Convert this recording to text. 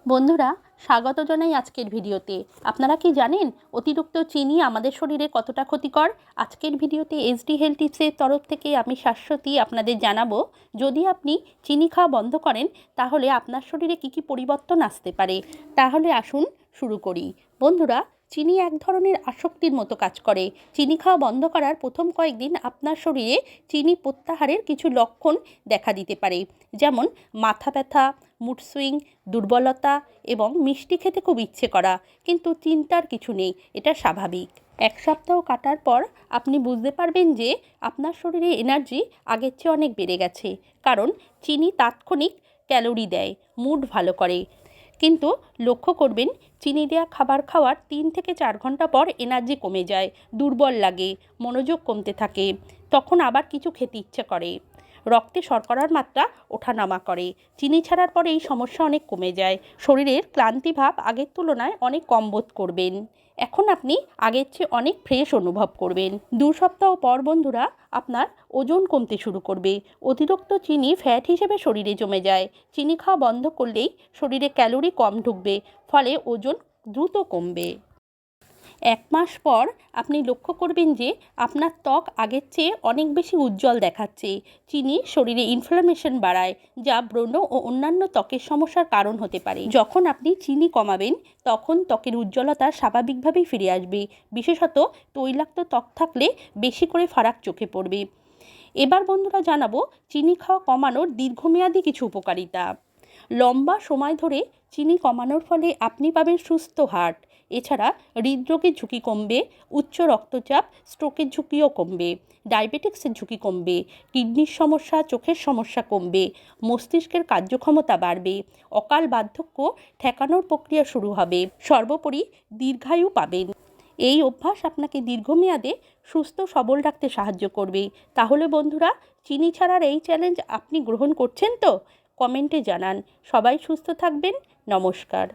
বন্ধুরা, স্বাগত জানাই আজকের ভিডিওতে। আপনারা কি জানেন অতিরিক্ত চিনি আমাদের শরীরে কতটা ক্ষতিকর? আজকের ভিডিওতে এসডি হেলথ টিপসের তরফ থেকে আমি শাশ্বতী আপনাদের জানাবো, যদি আপনি চিনি খাওয়া বন্ধ করেন তাহলে আপনার শরীরে কী কী পরিবর্তন আসতে পারে। তাহলে আসুন শুরু করি। বন্ধুরা, চিনি এক ধরনের আসক্তির মতো কাজ করে। চিনি খাওয়া বন্ধ করার প্রথম কয়েকদিন আপনার শরীরে চিনি প্রত্যাহারের কিছু লক্ষণ দেখা দিতে পারে, যেমন মাথা ব্যথা, মুড সুইং, দুর্বলতা এবং মিষ্টি খেতে খুব ইচ্ছে করা। কিন্তু চিন্তার কিছু নেই, এটা স্বাভাবিক। এক সপ্তাহ কাটার পর আপনি বুঝতে পারবেন যে আপনার শরীরে এনার্জি আগের চেয়ে অনেক বেড়ে গেছে, কারণ চিনি তাৎক্ষণিক ক্যালোরি দেয়, মুড ভালো করে। কিন্তু লক্ষ্য করবেন, চিনি দেওয়া খাবার খাওয়ার 3 থেকে 4 ঘন্টা পর এনার্জি কমে যায়, দুর্বল লাগে, মনোযোগ কমতে থাকে। তখন আবার কিছু খেতে ইচ্ছে করে, রক্তে শর্করার মাত্রা ওঠানামা করে। চিনি ছাড়ার পরে এই সমস্যা অনেক কমে যায়। শরীরের ক্লান্তিভাব আগের তুলনায় অনেক কম বোধ করবেন। এখন আপনি আগের চেয়ে অনেক ফ্রেশ অনুভব করবেন। 2 সপ্তাহ পর বন্ধুরা, আপনার ওজন কমতে শুরু করবে। অতিরিক্ত চিনি ফ্যাট হিসেবে শরীরে জমে যায়। চিনি খাওয়া বন্ধ করলেই শরীরে ক্যালোরি কম ঢুকবে, ফলে ওজন দ্রুত কমবে। 1 মাস পর আপনি লক্ষ্য করবেন যে আপনার ত্বক আগের চেয়ে অনেক বেশি উজ্জ্বল দেখাচ্ছে। চিনি শরীরে ইনফ্লামেশন বাড়ায়, যা ব্রণ ও অন্যান্য ত্বকের সমস্যার কারণ হতে পারে। যখন আপনি চিনি কমাবেন, তখন ত্বকের উজ্জ্বলতা স্বাভাবিকভাবেই ফিরে আসবে। বিশেষত তৈলাক্ত ত্বক থাকলে বেশি করে ফারাক চোখে পড়বে। এবার বন্ধুরা জানাবো চিনি খাওয়া কমানোর দীর্ঘমেয়াদী কিছু উপকারিতা। লম্বা সময় ধরে চিনি কমানোর ফলে আপনি পাবেন সুস্থ হার্ট। এছাড়া হৃদরোগের ঝুঁকি কমবে, উচ্চ রক্তচাপ, স্ট্রোকের ঝুঁকিও কমবে, ডায়াবেটিক্সের ঝুঁকি কমবে, কিডনির সমস্যা, চোখের সমস্যা কমবে, মস্তিষ্কের কার্যক্ষমতা বাড়বে, অকাল বার্ধক্য ঠেকানোর প্রক্রিয়া শুরু হবে। সর্বোপরি দীর্ঘায়ু পাবেন। এই অভ্যাস আপনাকে দীর্ঘমেয়াদে সুস্থ সবল রাখতে সাহায্য করবে। তাহলে বন্ধুরা, চিনি ছাড়ার এই চ্যালেঞ্জ আপনি গ্রহণ করছেন তো? কমেন্টে জানান। সবাই সুস্থ থাকবেন। নমস্কার।